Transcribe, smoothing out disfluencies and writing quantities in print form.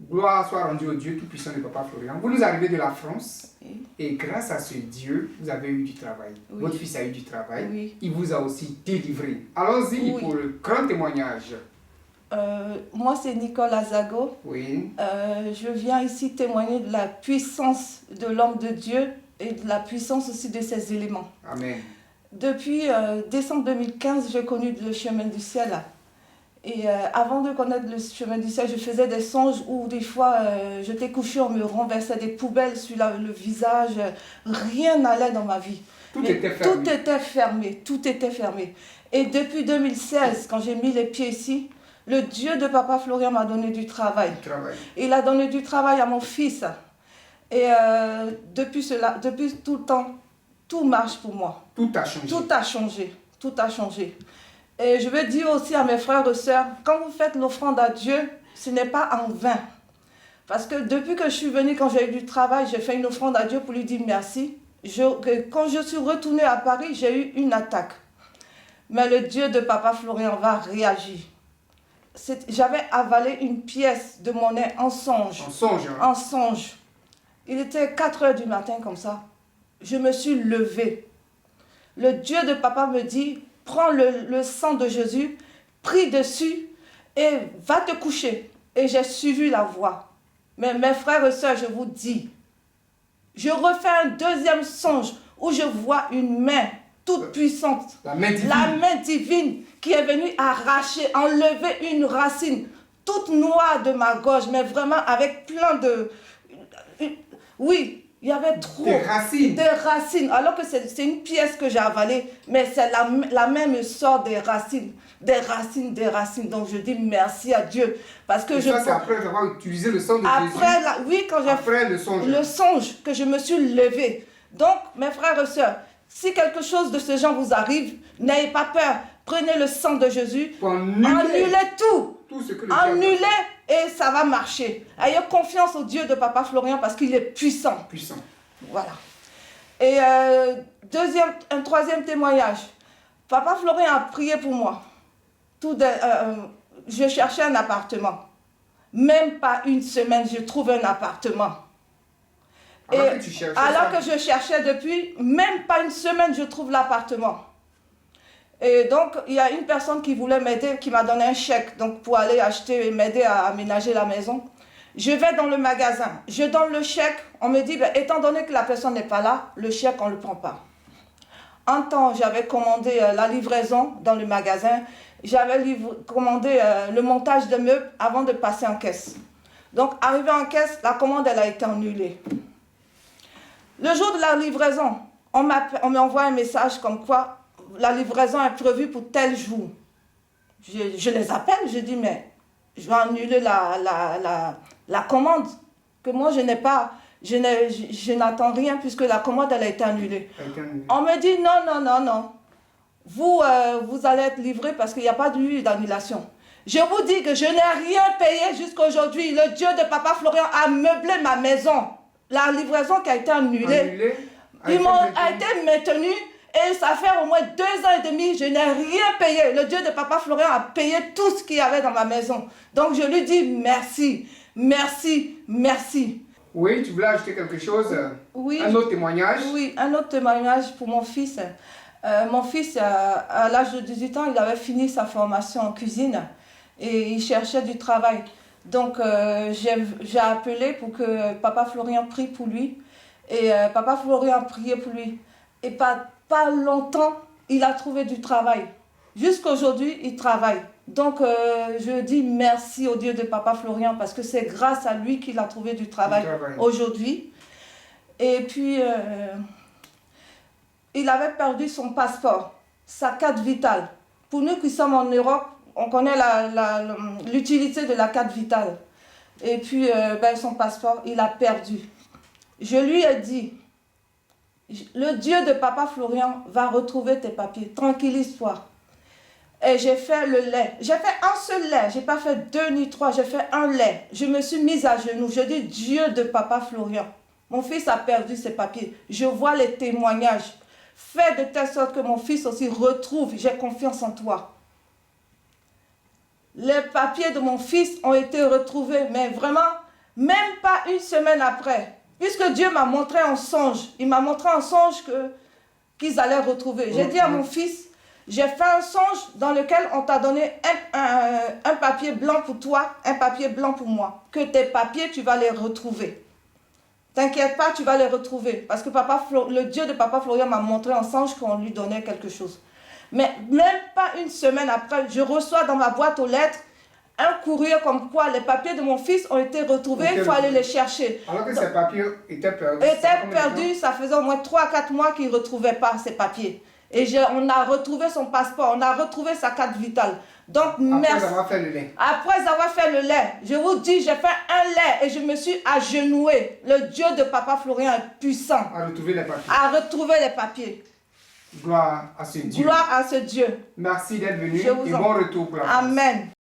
Gloire soit rendue au Dieu Tout-Puissant de Papa Florian. Vous nous arrivez de la France Oui. et grâce à ce Dieu, vous avez eu du travail. Oui. Votre fils a eu du travail. Oui. Il vous a aussi délivré. Allons-y Oui. pour le grand témoignage. Moi, c'est Nicole Azago. Oui. Je viens ici témoigner de la puissance de l'homme de Dieu et de la puissance aussi de ses éléments. Amen. Depuis décembre 2015, j'ai connu le chemin du ciel. Et avant de connaître le chemin du ciel, je faisais des songes où des fois j'étais couchée, on me renversait des poubelles sur le visage. Rien n'allait dans ma vie. Tout était fermé. Tout était fermé, tout était fermé. Et depuis 2016, quand j'ai mis les pieds ici, le Dieu de Papa Florian m'a donné du travail. Il a donné du travail à mon fils. Et depuis tout le temps, tout marche pour moi. Tout a changé. Tout a changé. Tout a changé. Et je veux dire aussi à mes frères et sœurs, quand vous faites l'offrande à Dieu, ce n'est pas en vain. Parce que depuis que je suis venue, quand j'ai eu du travail, j'ai fait une offrande à Dieu pour lui dire merci. Quand je suis retournée à Paris, j'ai eu une attaque. Mais le Dieu de Papa Florian va réagir. J'avais avalé une pièce de monnaie en songe. En songe. Hein? En songe. Il était 4 heures du matin comme ça. Je me suis levée. Le Dieu de Papa me dit, prends le sang de Jésus, prie dessus et va te coucher. Et j'ai suivi la voie. Mais mes frères et sœurs, je vous dis, je refais un deuxième songe où je vois une main toute puissante. La main divine. La main divine qui est venue arracher, enlever une racine toute noire de ma gorge, mais vraiment avec plein de... Oui, il y avait trop des racines. Des racines. Alors que c'est une pièce que j'ai avalée, mais la main me sort des racines. Des racines, des racines. Donc je dis merci à Dieu. Parce que ça, c'est après avoir utilisé le sang de Jésus. Oui, quand j'ai après le songe. Le songe que je me suis levée. Donc, mes frères et sœurs, si quelque chose de ce genre vous arrive, n'ayez pas peur. Prenez le sang de Jésus. Annulez tout. Tout ce que le annulez et ça va marcher. Ayez confiance au Dieu de Papa Florian parce qu'il est puissant. Puissant. Voilà. Et un troisième témoignage. Papa Florian a prié pour moi. Je cherchais un appartement. Même pas une semaine, je trouve un appartement. Alors que je cherchais depuis, même pas une semaine, je trouve l'appartement. Et donc, il y a une personne qui voulait m'aider, qui m'a donné un chèque donc pour aller acheter et m'aider à aménager la maison. Je vais dans le magasin, je donne le chèque, on me dit, étant donné que la personne n'est pas là, le chèque, on ne le prend pas. En temps, j'avais commandé la livraison dans le magasin, j'avais commandé le montage de meubles avant de passer en caisse. Donc, arrivé en caisse, la commande, elle a été annulée. Le jour de la livraison, on m'envoie un message comme quoi la livraison est prévue pour tel jour. Je les appelle, je dis, mais je vais annuler la commande, que moi je n'ai pas, je n'attends rien puisque la commande elle a été annulée. On me dit, non, vous allez être livré parce qu'il n'y a pas d'annulation. Je vous dis que je n'ai rien payé jusqu'à aujourd'hui. Le Dieu de Papa Florian a meublé ma maison. La livraison qui a été annulée, a été maintenue. Et ça fait au moins 2 ans et demi, je n'ai rien payé. Le Dieu de Papa Florian a payé tout ce qu'il y avait dans ma maison. Donc je lui dis merci, merci, merci. Oui, tu voulais ajouter quelque chose? Oui. Un autre témoignage? Oui, un autre témoignage pour mon fils. Mon fils, à l'âge de 18 ans, il avait fini sa formation en cuisine et il cherchait du travail. Donc j'ai appelé pour que Papa Florian prie pour lui. Et Papa Florian a prié pour lui. Et pas longtemps, il a trouvé du travail. Jusqu'à aujourd'hui, il travaille. Donc, je dis merci au Dieu de Papa Florian parce que c'est grâce à lui qu'il a trouvé du travail aujourd'hui. Et puis, il avait perdu son passeport, sa carte vitale. Pour nous qui sommes en Europe, on connaît l'utilité de la carte vitale. Et puis, son passeport, il a perdu. Je lui ai dit, le Dieu de Papa Florian va retrouver tes papiers. Tranquillise-toi. Et j'ai fait le lait. J'ai fait un seul lait. Je n'ai pas fait 2 ni 3. J'ai fait un lait. Je me suis mise à genoux. Je dis Dieu de Papa Florian. Mon fils a perdu ses papiers. Je vois les témoignages. Fais de telle sorte que mon fils aussi retrouve. J'ai confiance en toi. Les papiers de mon fils ont été retrouvés. Mais vraiment, Même pas une semaine après, puisque Dieu m'a montré en songe, il m'a montré en songe qu'ils allaient retrouver. J'ai dit à mon fils, j'ai fait un songe dans lequel on t'a donné un papier blanc pour toi, un papier blanc pour moi. Que tes papiers, tu vas les retrouver. T'inquiète pas, tu vas les retrouver. Parce que le Dieu de Papa Florian m'a montré en songe qu'on lui donnait quelque chose. Mais même pas une semaine après, je reçois dans ma boîte aux lettres un courrier comme quoi les papiers de mon fils ont été retrouvés, il faut aller les chercher. Alors que ces papiers étaient perdus. Ça faisait au moins 3 à 4 mois qu'il ne retrouvait pas ces papiers. Et on a retrouvé son passeport, on a retrouvé sa carte vitale. Donc, merci. Après avoir fait le lait. Après avoir fait le lait, je vous dis, j'ai fait un lait et je me suis agenouée. Le Dieu de Papa Florian est puissant. À retrouver les papiers. À retrouver les papiers. Gloire à ce Dieu. Gloire à ce Dieu. Merci d'être venu Je vous et en... bon retour pour la France. Amen.